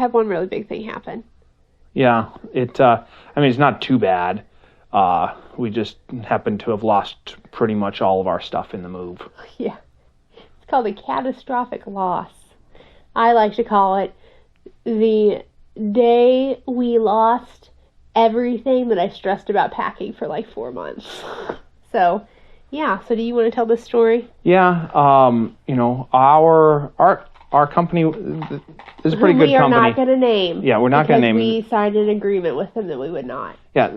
had one really big thing happen. Yeah, it's not too bad. We just happened to have lost pretty much all of our stuff in the move. Yeah. It's called a catastrophic loss. I like to call it the day we lost everything that I stressed about packing for like 4 months. So, yeah. So do you want to tell this story? Yeah. Our company is a pretty good company. We are not going to name. Yeah, we're not going to name. We signed an agreement with them that we would not. Yeah.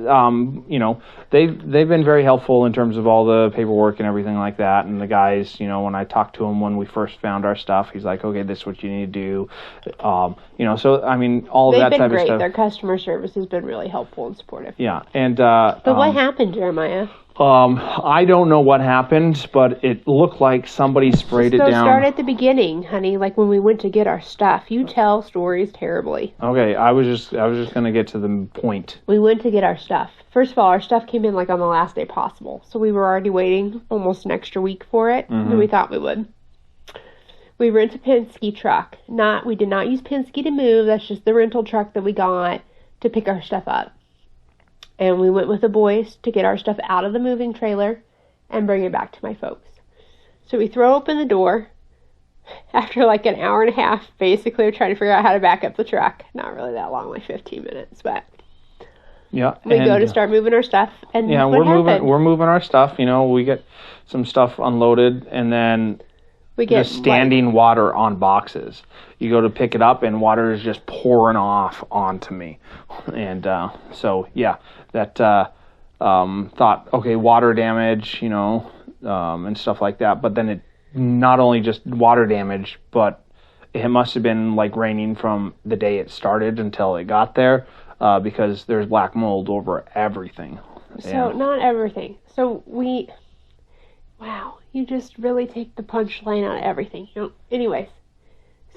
They've been very helpful in terms of all the paperwork and everything like that. And the guys, when I talked to him when we first found our stuff, he's like, okay, this is what you need to do. So I mean, all of that type of stuff. They've been great. Their customer service has been really helpful and supportive. Yeah, and but what happened, Jeremiah? I don't know what happened, but it looked like somebody sprayed it down. So start at the beginning, honey, like when we went to get our stuff. You tell stories terribly. Okay, I was just going to get to the point. We went to get our stuff. First of all, our stuff came in like on the last day possible. So we were already waiting almost an extra week for it than we thought we would. We rent a Penske truck. We did not use Penske to move. That's just the rental truck that we got to pick our stuff up. And we went with the boys to get our stuff out of the moving trailer and bring it back to my folks. So we throw open the door after like an hour and a half, basically, of trying to figure out how to back up the truck. Not really that long, like 15 minutes, but yeah. We go to start moving our stuff, and yeah, we're moving our stuff. We get some stuff unloaded, and then we get standing water on boxes. You go to pick it up, and water is just pouring off onto me, and so yeah. That thought, okay, water damage, and stuff like that. But then it not only just water damage, but it must have been like raining from the day it started until it got there, because there's black mold over everything. So not everything. So wow, you just really take the punchline out of everything. Anyways,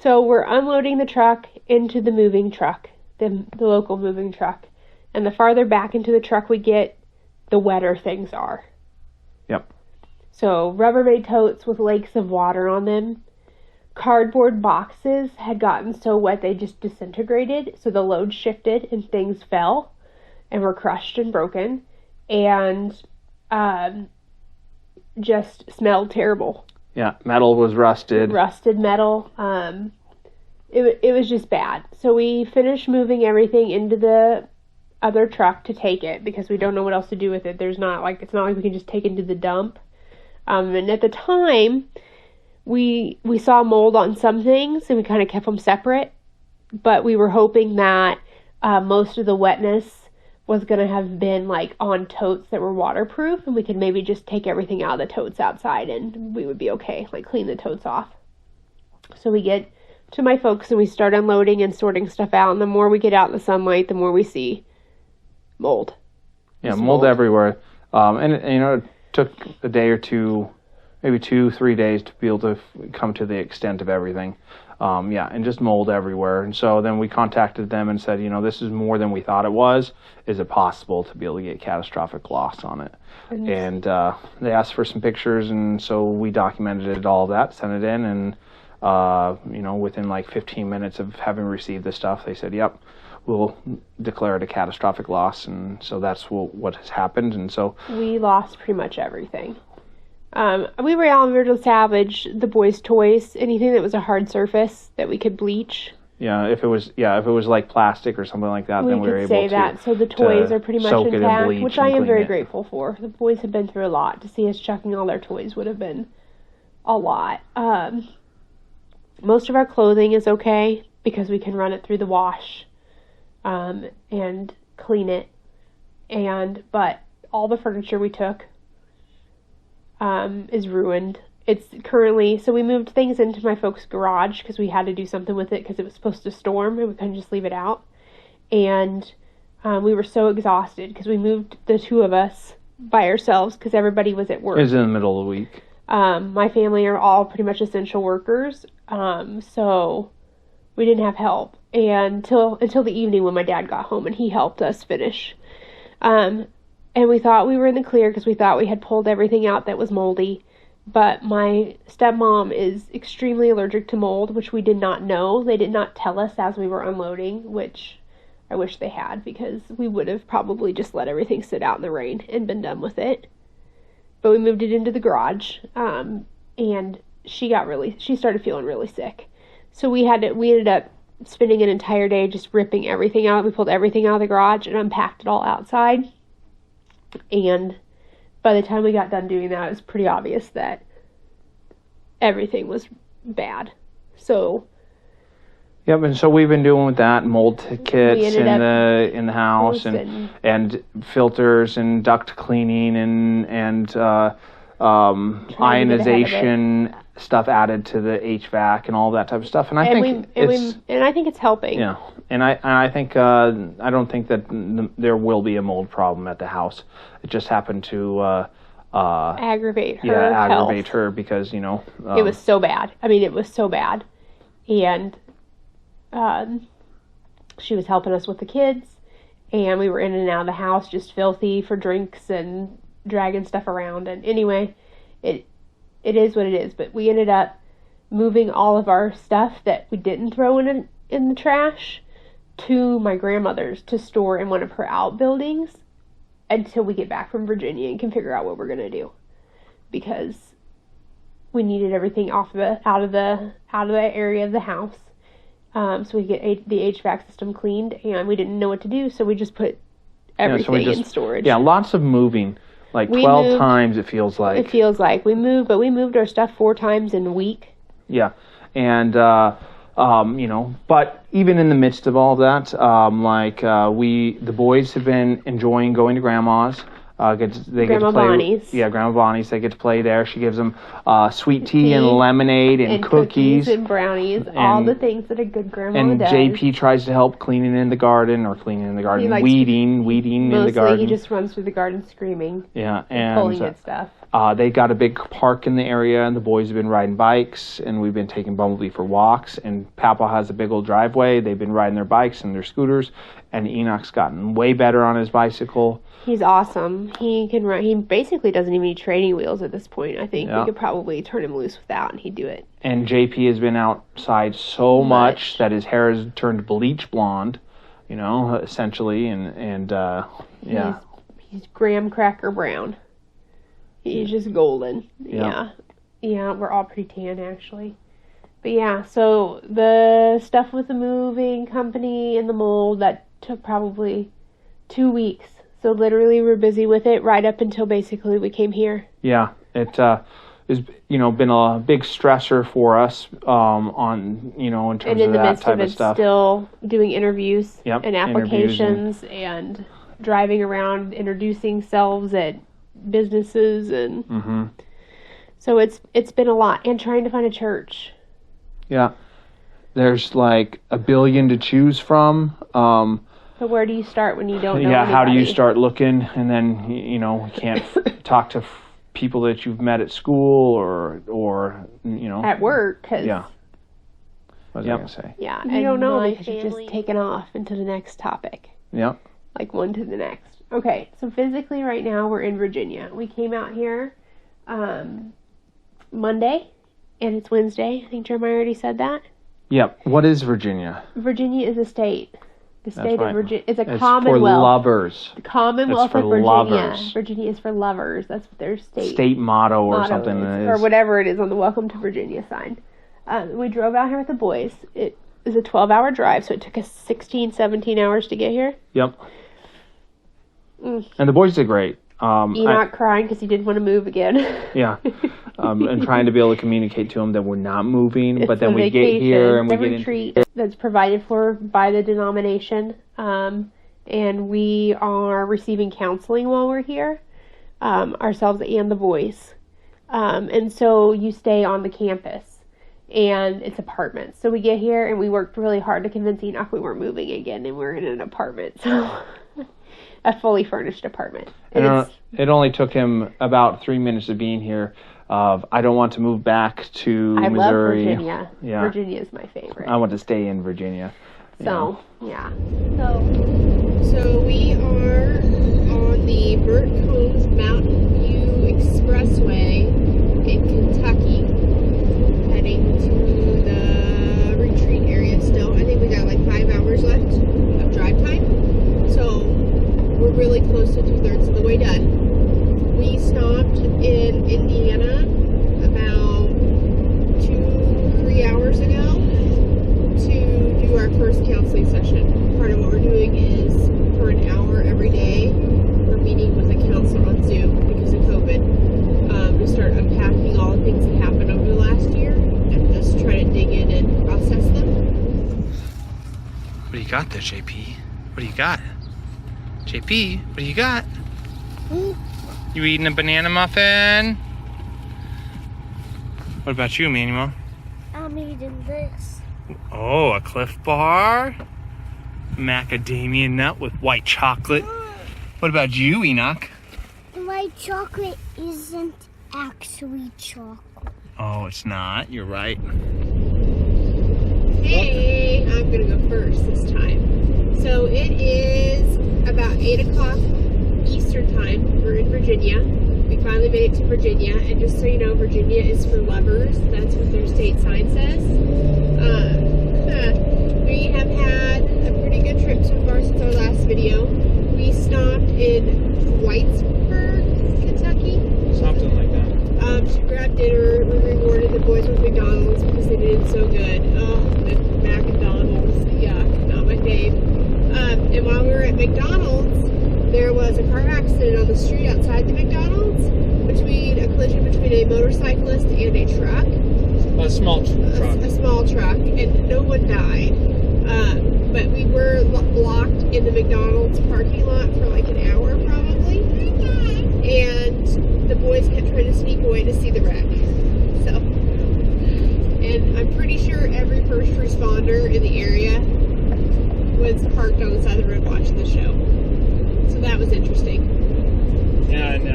so we're unloading the truck into the moving truck, the local moving truck. And the farther back into the truck we get, the wetter things are. Yep. So Rubbermaid totes with lakes of water on them. Cardboard boxes had gotten so wet they just disintegrated. So the load shifted and things fell and were crushed and broken. And just smelled terrible. Yeah, metal was rusted. Rusted metal. It was just bad. So we finished moving everything into the other truck to take it because we don't know what else to do with it. It's not like we can just take it to the dump. And at the time, we saw mold on some things and we kind of kept them separate. But we were hoping that most of the wetness was going to have been like on totes that were waterproof, and we could maybe just take everything out of the totes outside and we would be okay, like clean the totes off. So we get to my folks and we start unloading and sorting stuff out, and the more we get out in the sunlight, the more we see mold. Yeah, mold everywhere. And it took a day or two, maybe 2-3 days to be able to come to the extent of everything. And just mold everywhere. And so then we contacted them and said, this is more than we thought it was. Is it possible to be able to get catastrophic loss on it? And they asked for some pictures, and so we documented all of that, sent it in, and within like 15 minutes of having received the stuff, they said, yep, we'll declare it a catastrophic loss. And so that's what has happened. And so we lost pretty much everything. We were able to salvage the boys' toys, anything that was a hard surface that we could bleach. Yeah, if it was like plastic or something like that, then we were able to say that. So the toys are pretty much intact, which I am very grateful for. The boys have been through a lot. To see us chucking all their toys would have been a lot. Most of our clothing is okay because we can run it through the wash and clean it. But all the furniture we took is ruined. It's currently, so we moved things into my folks' garage because we had to do something with it because it was supposed to storm and we couldn't just leave it out. And we were so exhausted because we moved the two of us by ourselves because everybody was at work. It was in the middle of the week. My family are all pretty much essential workers, so we didn't have help until the evening when my dad got home and he helped us finish. And we thought we were in the clear because we thought we had pulled everything out that was moldy, But my stepmom is extremely allergic to mold, which we did not know. They did not tell us as we were unloading, which I wish they had, because we would have probably just let everything sit out in the rain and been done with it. But we moved it into the garage, and she started feeling really sick. So we ended up spending an entire day just ripping everything out. We pulled everything out of the garage and unpacked it all outside. And by the time we got done doing that, it was pretty obvious that everything was bad. So, yep, and so we've been doing with that mold kits in the house and filters and duct cleaning and ionization stuff added to the HVAC and all that type of stuff. And I think it's helping. Yeah, and I think I don't think that there will be a mold problem at the house. It just happened to aggravate her. Yeah, aggravate her because it was so bad. I mean, it was so bad, and she was helping us with the kids, and we were in and out of the house just filthy for drinks and dragging stuff around. And anyway, it is what it is. But we ended up moving all of our stuff that we didn't throw in the trash to my grandmother's to store in one of her outbuildings until we get back from Virginia and can figure out what we're going to do, because we needed everything out of the area of the house, so we get the HVAC system cleaned, and we didn't know what to do, so we just put everything in storage. Yeah, lots of moving, like 12 times it feels like. It feels like we moved our stuff 4 times in a week. Yeah, and but even in the midst of all that, the boys have been enjoying going to Grandma's. Grandma Bonnie's. Yeah, Grandma Bonnie's. They get to play there. She gives them sweet tea and lemonade and cookies and brownies, all the things that a good grandma does. And JP tries to help cleaning in the garden, weeding in the garden. He just runs through the garden screaming. Yeah, and pulling at stuff. They got a big park in the area, and the boys have been riding bikes, and we've been taking Bumblebee for walks. And Papa has a big old driveway. They've been riding their bikes and their scooters, and Enoch's gotten way better on his bicycle. He's awesome. He can ride. He basically doesn't even need training wheels at this point. I think we could probably turn him loose without, and he'd do it. And JP has been outside so much that his hair has turned bleach blonde, essentially, and he's graham cracker brown. He's just golden. Yeah, we're all pretty tan, actually. But yeah, so the stuff with the moving company and the mold, that took probably 2 weeks. So literally we're busy with it right up until basically we came here. Yeah, it has been a big stressor for us in terms of that type of stuff. Still doing interviews and applications and driving around introducing selves at businesses, and so it's been a lot, and trying to find a church. Yeah, there's like a billion to choose from. But where do you start when you don't know anybody? How do you start looking, and then you can't talk to people that you've met at school or at work? What was I going to say? Yeah, and you don't know because you're just taken off into the next topic. Yeah, like one to the next. Okay, so physically right now we're in Virginia. We came out here Monday, and it's Wednesday. I think Jeremiah already said that. Yep. What is Virginia? Virginia is a state. The state of Virginia is a Commonwealth. Commonwealth. For lovers. The Commonwealth of Virginia. Lovers. Virginia is for lovers. That's what their state motto or something is. Or whatever it is on the Welcome to Virginia sign. We drove out here with the boys. It was a 12-hour drive, so it took us 16, 17 hours to get here. Yep. And the boys did great. Enoch crying because he didn't want to move again. Yeah. And trying to be able to communicate to him that we're not moving, but then we get here and we get retreat that's provided for by the denomination, and we are receiving counseling while we're here, ourselves and the boys, and so you stay on the campus, and it's apartments. So we get here and we worked really hard to convince Enoch we weren't moving again, and we're in an apartment. So. A fully furnished apartment. It only took him about 3 minutes of being here. I don't want to move back to Missouri. I love Virginia. Yeah. Virginia is my favorite. I want to stay in Virginia. So, yeah. So we are on the Burt Combs Mountain View Expressway in What do you got there, JP? What do you got? JP, what do you got? You eating a banana muffin? What about you, Emmanuel? I'm eating this. Oh, a Cliff Bar? Macadamia nut with white chocolate. What about you, Enoch? The white chocolate isn't actually chocolate. Oh, it's not. You're right. Hey, I'm gonna go first this time. So it is about 8 o'clock Eastern time. We're in Virginia. We finally made it to Virginia, and just so you know, Virginia is for lovers. That's what their state sign says. We have had a pretty good trip so far since our last video. We stopped in Whitesburg, Kentucky. Something like that. To grab dinner. We rewarded the boys with McDonald's because they did so good. Oh, the McDonald's, yuck, not my fave. And while we were at McDonald's, there was a car accident on the street outside the McDonald's, a collision between a motorcyclist and a truck. A small truck. A small truck, and no one died. But we were blocked in the McDonald's parking lot for like an hour probably. And the boys kept trying to sneak away to see the wreck. So, and I'm pretty sure every first responder in the area was parked on the side of the road watching the show. So that was interesting. Yeah, and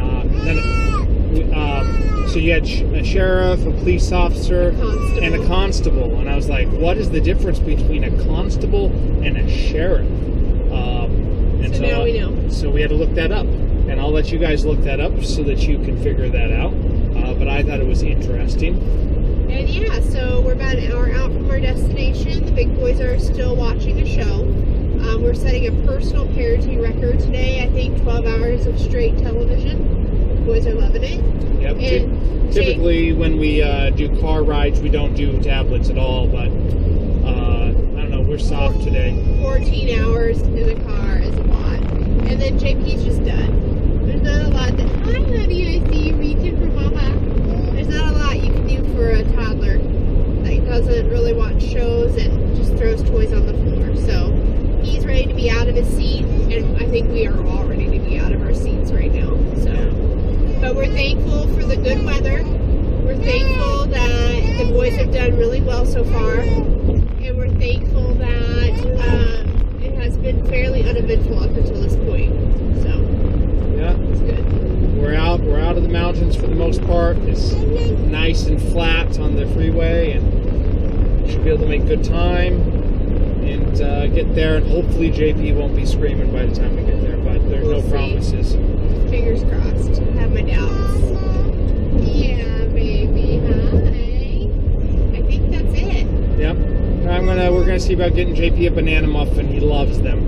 so you had a sheriff, a police officer, and a constable. And I was like, what is the difference between a constable and a sheriff? So now we know. So we had to look that up. And I'll let you guys look that up so that you can figure that out. But I thought it was interesting. And yeah, so we're about an hour out from our destination. The big boys are still watching the show. We're setting a personal parenting record today. I think 12 hours of straight television. The boys are loving it. Yep. And Typically, when we do car rides, we don't do tablets at all. But I don't know, we're soft today. 14 hours in the car is a lot. And then JP's just done. There's not a lot that, hi honey, I see you reaching for mama. There's not a lot you can do for a toddler that doesn't really watch shows and just throws toys on the floor. So he's ready to be out of his seat, and I think we are all ready to be out of our seats right now. So, but we're thankful for the good weather. We're thankful that the boys have done really well so far, and we're thankful that it has been fairly uneventful up until this point. So yeah, it's good. We're out of the mountains for the most part. It's nice and flat on the freeway, and should be able to make good time and get there. And hopefully JP won't be screaming by the time we get there, but there's no promises. Fingers crossed. I have my doubts. Yeah, baby. Hi. I think that's it. Yep. We're gonna see about getting JP a banana muffin. He loves them.